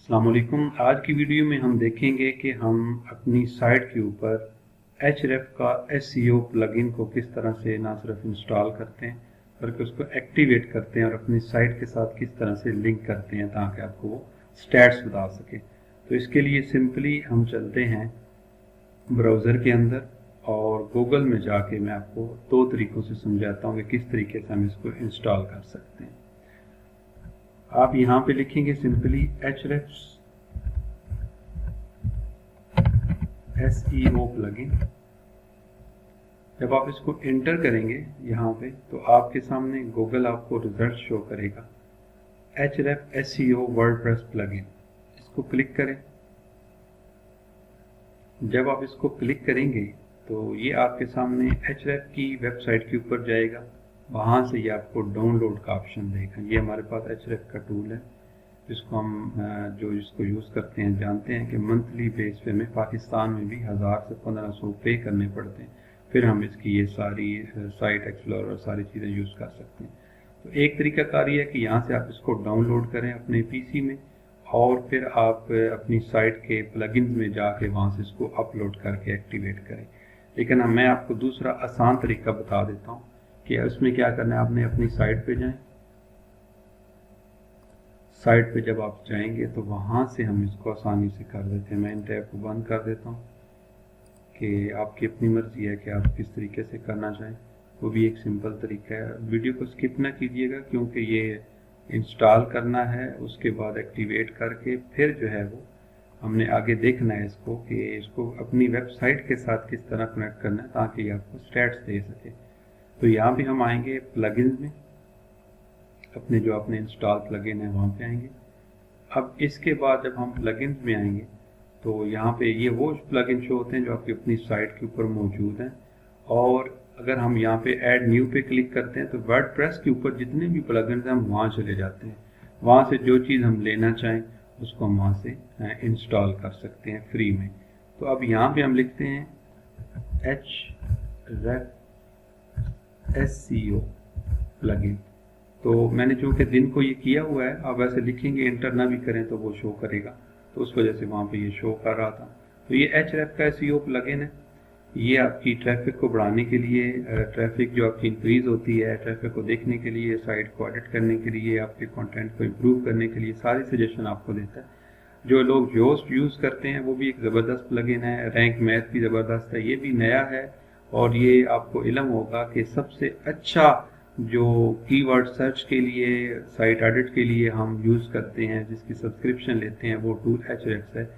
अस्सलाम वालेकुम। आज की वीडियो में हम देखेंगे कि हम अपनी साइट के ऊपर Href का SEO प्लगइन को किस तरह से ना सिर्फ इंस्टॉल करते हैं बल्कि उसको एक्टिवेट करते हैं और अपनी साइट के साथ किस तरह से लिंक करते हैं ताकि आपको वो स्टैट्स बता सके। तो इसके लिए सिंपली हम चलते हैं ब्राउज़र के अंदर और गूगल में जाके मैं आपको दो तरीक़ों से समझाता हूँ कि किस तरीके से हम इसको इंस्टॉल कर सकते हैं। आप यहाँ पे लिखेंगे सिंपली Href SEO प्लगइन। जब आप इसको एंटर करेंगे यहाँ पे तो आपके सामने गूगल आपको रिजल्ट शो करेगा Href SEO वर्डप्रेस प्लगइन। इसको क्लिक करें। जब आप इसको क्लिक करेंगे तो ये आपके सामने Href की वेबसाइट के ऊपर जाएगा। वहाँ से ये आपको डाउनलोड का ऑप्शन देगा। ये हमारे पास Href का टूल है जिसको हम जो इसको यूज़ करते हैं जानते हैं कि मंथली बेस पे हमें पाकिस्तान में भी 1000 से 1500 पे करने पड़ते हैं, फिर हम इसकी ये सारी साइट एक्सप्लोरर और सारी चीज़ें यूज़ कर सकते हैं। तो एक तरीकाकार ये है कि यहाँ से आप इसको डाउनलोड करें अपने पीसी में और फिर आप अपनी साइट के प्लगइन्स में जाके वहाँ से इसको अपलोड करके एक्टिवेट करें। लेकिन मैं आपको दूसरा आसान तरीका बता देता हूँ कि उसमें क्या करना है। आपने अपनी साइट पे जाएं। साइट पे जब आप जाएंगे तो वहाँ से हम इसको आसानी से कर देते हैं। मैं इन टैब को बंद कर देता हूँ कि आपकी अपनी मर्ज़ी है कि आप किस तरीके से करना चाहें। वो भी एक सिंपल तरीका है। वीडियो को स्किप ना कीजिएगा क्योंकि ये इंस्टॉल करना है, उसके बाद एक्टिवेट करके फिर जो है वो हमने आगे देखना है इसको कि इसको अपनी वेबसाइट के साथ किस तरह कनेक्ट करना है ताकि आपको स्टैट्स दे सके। तो यहाँ भी हम आएंगे प्लगइन्स में, अपने जो आपने इंस्टॉल प्लगइन है वहाँ पे आएंगे। अब इसके बाद जब हम प्लगइन्स में आएंगे तो यहाँ पे ये वो प्लगइन शो होते हैं जो आपकी अपनी साइट के ऊपर मौजूद हैं। और अगर हम यहाँ पे ऐड न्यू पे क्लिक करते हैं तो वर्डप्रेस के ऊपर जितने भी प्लगइन्स हैं हम वहाँ चले जाते हैं। वहाँ से जो चीज़ हम लेना चाहें उसको हम वहाँ से इंस्टॉल कर सकते हैं फ्री में। तो अब यहाँ पे हम लिखते हैं Href SEO प्लगइन। तो मैंने चूँकि दिन को ये किया हुआ है, आप वैसे लिखेंगे एंटर ना भी करें तो वो शो करेगा, तो उस वजह से वहाँ पे ये शो कर रहा था। तो ये Href का SEO प्लगइन है। ये आपकी ट्रैफिक को बढ़ाने के लिए, ट्रैफिक जो आपकी इंक्रीज़ होती है, ट्रैफिक को देखने के लिए, साइट को एडिट करने के लिए, आपके कंटेंट को इम्प्रूव करने के लिए सारी सजेशन आपको देता है। जो लोग योस्ट यूज़ करते हैं वो भी एक ज़बरदस्त प्लगइन है। रैंक मैथ भी ज़बरदस्त है, ये भी नया है और ये आपको इल्म होगा कि सबसे अच्छा जो कीवर्ड सर्च के लिए, साइट एडिट के लिए हम यूज़ करते हैं, जिसकी सब्सक्रिप्शन लेते हैं, वो टूल Href है।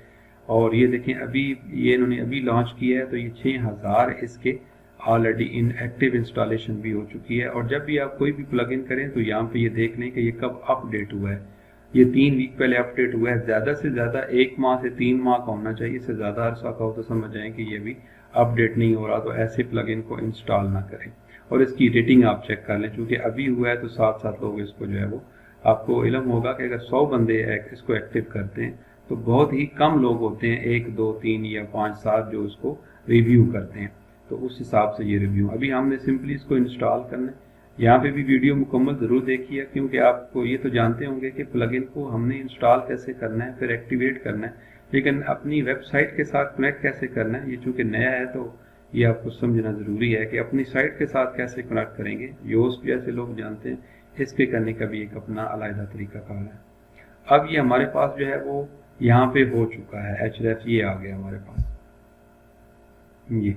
और ये देखें अभी ये इन्होंने अभी लॉन्च किया है तो ये 6000 इसके ऑलरेडी इन एक्टिव इंस्टॉलेशन भी हो चुकी है। और जब भी आप कोई भी प्लगइन करें तो यहाँ पे ये देख लें कि ये कब अपडेट हुआ है। ये 3 वीक पहले अपडेट हुआ है। ज़्यादा से ज़्यादा 1 माह से 3 माह का होना चाहिए। इससे ज़्यादा अरसा का हो तो समझ जाएं कि ये भी अपडेट नहीं हो रहा, तो ऐसे प्लगइन को इंस्टॉल ना करें। और इसकी रेटिंग आप चेक कर लें, चूँकि अभी हुआ है तो 7 लोग इसको जो है वो, आपको इल्म होगा कि अगर 100 बंदे इसको एक्टिव करते हैं तो बहुत ही कम लोग होते हैं, 1 2 3 या 5 7 जो इसको रिव्यू करते हैं। तो उस हिसाब से ये रिव्यू, अभी हमने सिंपली इसको इंस्टॉल करना है। यहाँ पे भी वीडियो मुकम्मल ज़रूर देखिए क्योंकि आपको ये तो जानते होंगे कि प्लगइन को हमने इंस्टॉल कैसे करना है, फिर एक्टिवेट करना है, लेकिन अपनी वेबसाइट के साथ कनेक्ट कैसे करना है ये चूँकि नया है तो ये आपको समझना ज़रूरी है कि अपनी साइट के साथ कैसे कनेक्ट करेंगे। योस्ट जैसे लोग जानते हैं, इस पे करने का भी एक अपना अलग तरीकाकार है। अब ये हमारे पास जो है वो यहाँ पे हो चुका है Href, ये आ गया हमारे पास ये।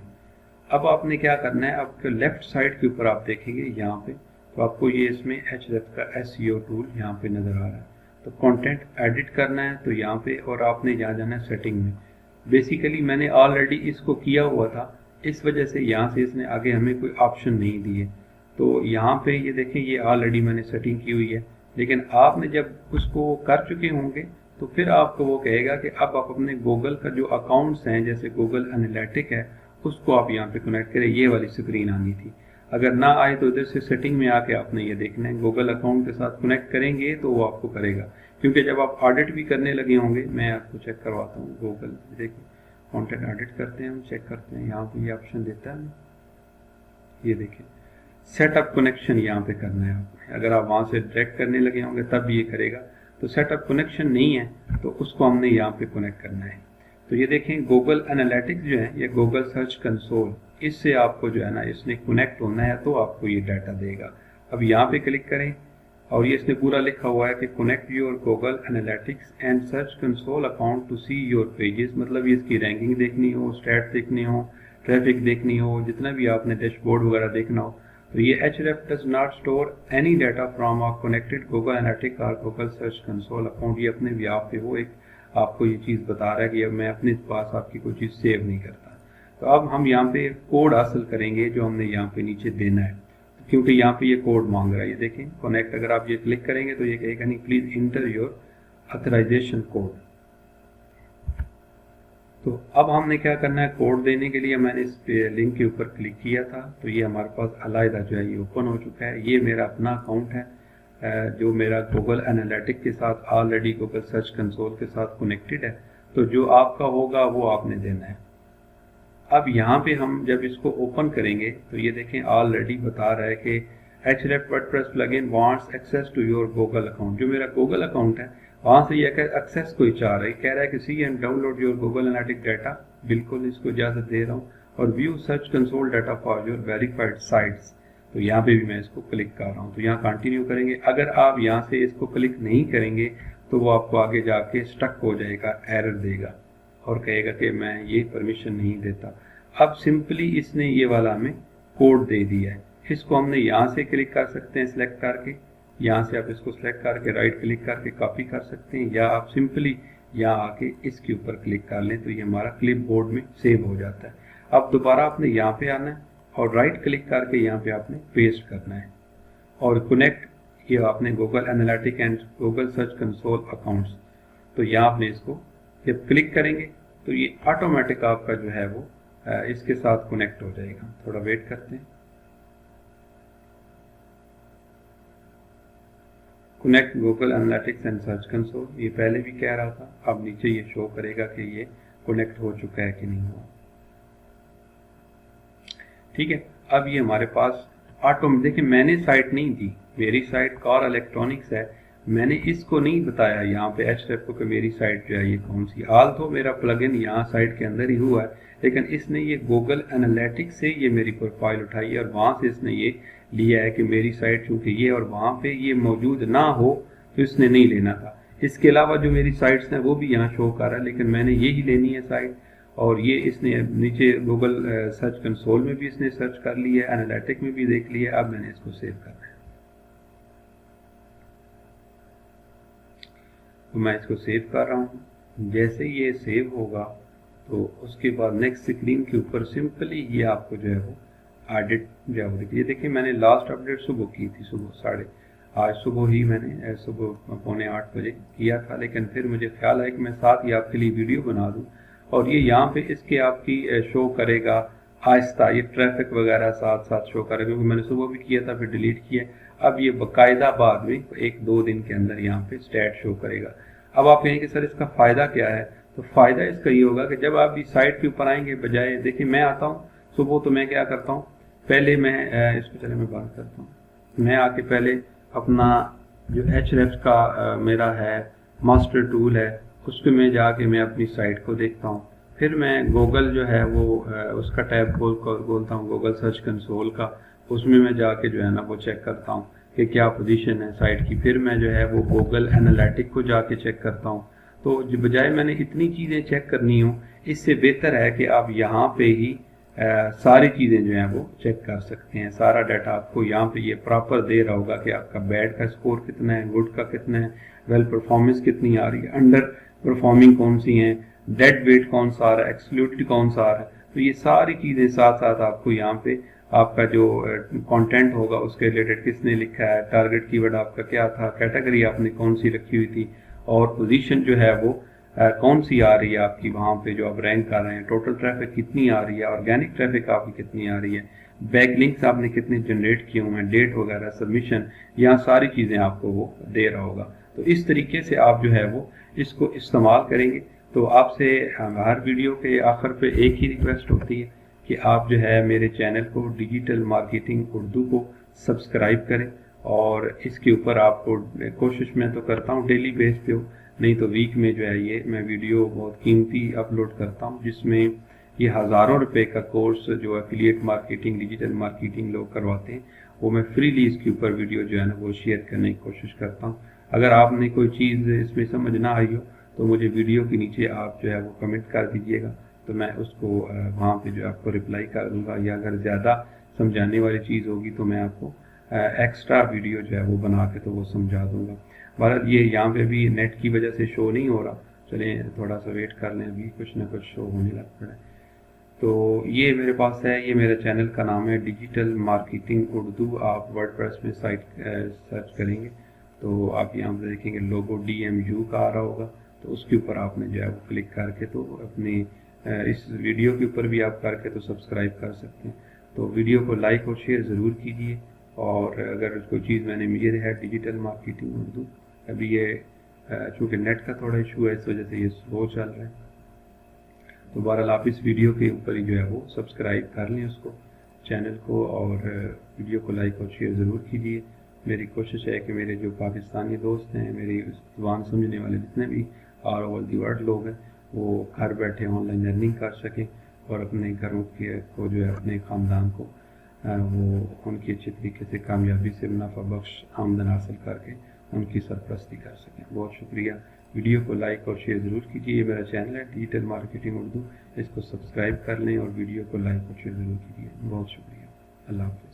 अब आपने क्या करना है, आपके लेफ्ट साइड के ऊपर आप देखेंगे यहाँ पे तो आपको ये इसमें Href का SEO टूल यहाँ पे नज़र आ रहा है। तो कंटेंट एडिट करना है तो यहाँ पे, और आपने यहाँ जाना है सेटिंग में। बेसिकली मैंने ऑलरेडी इसको किया हुआ था, इस वजह से यहाँ से इसने आगे हमें कोई ऑप्शन नहीं दिए। तो यहाँ पे ये देखें ये ऑलरेडी मैंने सेटिंग की हुई है, लेकिन आपने जब उसको कर चुके होंगे तो फिर आपको वो कहेगा कि अब आप अपने गूगल का जो अकाउंट्स हैं जैसे गूगल एनालिटिक है उसको आप यहाँ पे कनेक्ट करें। ये वाली स्क्रीन आनी थी। अगर ना आए तो इधर से सेटिंग में आके आपने ये देखना है, गूगल अकाउंट के साथ कनेक्ट करेंगे तो वो आपको करेगा। क्योंकि जब आप ऑडिट भी करने लगे होंगे, मैं आपको चेक करवाता हूँ। गूगल देखिए कंटेंट एडिट करते हैं, हम चेक करते हैं, यहाँ पे ये ऑप्शन देता है, ये देखिए सेटअप कनेक्शन यहाँ पे करना है आपने। अगर आप वहाँ से डायरेक्ट करने लगे होंगे तब ये करेगा। तो सेटअप कनेक्शन नहीं है तो उसको हमने यहाँ पे कनेक्ट करना है। तो ये देखें गूगल एनालिटिक्स जो है, ये गूगल सर्च कंसोल, इससे आपको जो है ना इसने कनेक्ट होना है तो आपको ये डाटा देगा। अब यहाँ पे क्लिक करें और ये इसने पूरा लिखा हुआ है कि connect your Google analytics and search console account to see your pages, मतलब ये इसकी रैंकिंग देखनी हो, स्टैट देखनी हो, ट्रैफिक देखनी हो, जितना भी आपने डैशबोर्ड वगैरह देखना हो। तो ये href does not store any data from a connected Google Analytics और Google Search Console अकाउंट। ये अपने भी आप पे वो एक आपको ये चीज़ बता रहा है कि अब मैं अपने पास आपकी कोई चीज़ सेव नहीं करता। तो अब हम यहाँ पे कोड हासिल करेंगे जो हमने यहाँ पे नीचे देना है, क्योंकि यहाँ पे ये कोड मांग रहा है। ये देखें कनेक्ट, अगर आप ये क्लिक करेंगे तो ये कहेगा नहीं please inter your authorisation code. तो अब हमने क्या करना है, कोड देने के लिए मैंने इस लिंक के ऊपर क्लिक किया था, तो ये हमारे पास अलहदा जो है ये ओपन हो चुका है। ये मेरा अपना अकाउंट है जो मेरा गूगल एनालिटिक्स के साथ ऑलरेडी गूगल सर्च कंसोल के साथ कनेक्टेड है। तो जो आपका होगा वो आपने देना है। अब यहाँ पे हम जब इसको ओपन करेंगे तो ये देखें ऑलरेडी बता रहा है कि href WordPress plugin wants access to your Google account. जो मेरा गूगल अकाउंट है वहाँ से ये एक्सेस कोई चाह रहा है, कह रहा है कि see and download your Google Analytics data, बिल्कुल इसको इजाज़त दे रहा हूँ। और view search console data for your verified sites, तो यहाँ पे भी मैं इसको क्लिक कर रहा हूँ। तो यहाँ कंटिन्यू करेंगे। अगर आप यहाँ से इसको क्लिक नहीं करेंगे तो वो आपको आगे जाके स्टक हो जाएगा, एरर देगा और कहेगा कि मैं ये परमिशन नहीं देता। अब सिंपली इसने ये वाला हमें कोड दे दिया है, इसको हमने यहाँ से क्लिक कर सकते हैं सिलेक्ट करके, यहाँ से आप इसको सिलेक्ट करके राइट क्लिक करके कॉपी कर सकते हैं, या आप सिंपली यहाँ आके इसके ऊपर क्लिक कर लें तो ये हमारा क्लिप बोर्ड में सेव हो जाता है। अब दोबारा आपने यहाँ पे आना है और राइट क्लिक करके यहाँ पे आपने पेस्ट करना है और कनेक्ट ये आपने Google analytics and Google search console accounts. तो यहाँ आपने इसको जब क्लिक करेंगे तो ये ऑटोमेटिक आपका जो है वो इसके साथ कनेक्ट हो जाएगा। थोड़ा वेट करते हैं। Connect Google analytics and search console, ये पहले भी कह रहा था, अब नीचे ये शो करेगा कि ये कनेक्ट हो चुका है कि नहीं हुआ। ठीक है, अब ये हमारे पास देखिए मैंने साइट नहीं दी, मेरी साइट कार इलेक्ट्रॉनिक्स है, मैंने इसको नहीं बताया यहाँ पे href को कि मेरी साइट जो है ये कौन सी। आल तो मेरा प्लगइन यहाँ साइट के अंदर ही हुआ है, लेकिन इसने ये गूगल एनालिटिक्स से ये मेरी प्रोफाइल उठाई है और वहाँ से इसने ये लिया है कि मेरी साइट चूँकि ये और वहाँ पे ये मौजूद ना हो तो इसने नहीं लेना था। इसके अलावा जो मेरी साइट्स हैं वो भी यहाँ शो कर रहा है, लेकिन मैंने यही लेनी है साइट। और ये इसने नीचे गूगल सर्च कंसोल में भी इसने सर्च कर लिया है, एनालिटिक्स में भी देख लिया। अब मैंने इसको सेव करना है, तो मैं इसको सेव कर रहा हूँ। जैसे ये सेव होगा तो उसके बाद नेक्स्ट स्क्रीन के ऊपर सिंपली ये आपको जो है वो एडिट जो है देखिए, देखिए मैंने लास्ट अपडेट सुबह की थी, आज सुबह ही मैंने सुबह 7:45 बजे किया था, लेकिन फिर मुझे ख्याल है कि मैं साथ ही आपके लिए वीडियो बना दूं और ये यहाँ पे इसके आपकी शो करेगा आहिस्ता, ये ट्रैफिक वगैरह साथ साथ शो करेगा, क्योंकि मैंने सुबह भी किया था फिर डिलीट किया। अब ये बाकायदा बाद में 1-2 दिन के अंदर यहाँ पे स्टैट शो करेगा। अब आप कहेंगे सर इसका फ़ायदा क्या है, तो फ़ायदा इसका ये होगा कि जब आप इस साइट के ऊपर आएंगे, बजाय देखिए मैं आता हूँ सुबह तो मैं क्या करता हूँ, पहले मैं इसको चले मैं बात करता हूँ, मैं आके पहले अपना जो href का मेरा है मास्टर टूल है उसके में जाके मैं अपनी साइट को देखता हूँ। फिर मैं गूगल जो है वो उसका टैब खोलता हूँ गूगल सर्च कंसोल का, उसमें मैं जाके जो है ना वो चेक करता हूँ कि क्या पोजीशन है साइट की। फिर मैं जो है वो गूगल एनालिटिक्स को जाके चेक करता हूँ। तो बजाय मैंने इतनी चीज़ें चेक करनी हो, इससे बेहतर है कि आप यहाँ पे ही सारी चीज़ें जो हैं वो चेक कर सकते हैं। सारा डाटा आपको यहाँ पे ये प्रॉपर दे रहा होगा कि आपका बैड का स्कोर कितना है, गुड का कितना है, वेल परफॉर्मेंस कितनी आ रही है, अंडर परफॉर्मिंग कौन सी हैं, डेड वेट कौन सा आ रहा है, एक्सक्लूडिव कौन सा आ रहा है। तो ये सारी चीज़ें साथ साथ आपको यहाँ पे आपका जो कंटेंट होगा उसके रिलेटेड किसने लिखा है, टारगेट कीवर्ड आपका क्या था, कैटेगरी आपने कौन सी रखी हुई थी, और पोजीशन जो है वो कौन सी आ रही है आपकी वहाँ पे जो आप रैंक कर रहे हैं, टोटल ट्रैफिक कितनी आ रही है, ऑर्गेनिक ट्रैफिक आपकी कितनी आ रही है, बैक लिंक्स आपने कितने जनरेट किए हुए हैं, डेट वगैरह, सबमिशन, यहाँ सारी चीज़ें आपको वो दे रहा होगा। तो इस तरीके से आप जो है वो इसको इस्तेमाल करेंगे। तो आपसे हर वीडियो के आखिर पे एक ही रिक्वेस्ट होती है कि आप जो है मेरे चैनल को डिजिटल मार्केटिंग उर्दू को सब्सक्राइब करें, और इसके ऊपर आपको कोशिश मैं तो करता हूँ डेली बेस पे हो, نہیں تو ویک میں جو ہے یہ میں ویڈیو بہت قیمتی اپلوڈ کرتا ہوں، جس میں یہ ہزاروں روپے کا کورس جو ایفیلیٹ مارکیٹنگ، ڈیجیٹل مارکیٹنگ لوگ کرواتے ہیں، وہ میں فریلی اس کے اوپر ویڈیو جو ہے نا وہ شیئر کرنے کی کوشش کرتا ہوں۔ اگر آپ نے کوئی چیز اس میں سمجھ نہ آئی ہو تو مجھے ویڈیو کے نیچے آپ جو ہے وہ کمنٹ کر دیجیے گا، تو میں اس کو وہاں پہ جو آپ کو رپلائی کر دوں گا، یا اگر زیادہ سمجھانے والی چیز ہوگی تو میں آپ کو ایکسٹرا ویڈیو جو ہے وہ بنا کے تو وہ سمجھا دوں گا۔ بہرحال یہ یہاں پہ بھی نیٹ کی وجہ سے شو نہیں ہو رہا، چلیں تھوڑا سا ویٹ کر لیں، ابھی کچھ نہ کچھ شو ہونے لگ پڑا ہے۔ تو یہ میرے پاس ہے، یہ میرا چینل کا نام ہے ڈیجیٹل مارکیٹنگ اردو۔ آپ ورڈ پریس میں سائٹ سرچ کریں گے تو آپ یہاں پہ دیکھیں گے لوگو DMU کا آ رہا ہوگا، تو اس کے اوپر آپ نے جو ہے وہ کلک کر کے تو اپنے اس ویڈیو کے اوپر بھی آپ کر کے تو سبسکرائب کر سکتے ہیں۔ تو ویڈیو کو لائک اور شیئر ضرور کیجیے، اور اگر کوئی چیز میں نے یہ ہے ڈیجیٹل مارکیٹنگ اردو، ابھی یہ چونکہ نیٹ کا تھوڑا ایشو ہے اس وجہ سے یہ سلو چل رہا ہے، تو بہرحال آپ اس ویڈیو کے اوپر ہی جو ہے وہ سبسکرائب کر لیں اس کو، چینل کو، اور ویڈیو کو لائک اور شیئر ضرور کیجیے۔ میری کوشش ہے کہ میرے جو پاکستانی دوست ہیں، میری زبان سمجھنے والے جتنے بھی آل اوور دی ورلڈ لوگ ہیں، وہ گھر بیٹھے آن لائن لرننگ کر سکیں، اور اپنے گھروں کو جو ہے اپنے خاندان کو وہ ان کی اچھی طریقے سے کامیابی سے منافع بخش آمدن حاصل کر کے ان کی سرپرستی کر سکیں۔ بہت شکریہ۔ ویڈیو کو لائک اور شیئر ضرور کیجیے۔ یہ میرا چینل ہے ڈیجیٹل مارکیٹنگ اردو، اس کو سبسکرائب کر لیں اور ویڈیو کو لائک اور شیئر ضرور کیجیے۔ بہت شکریہ۔ اللہ حافظ۔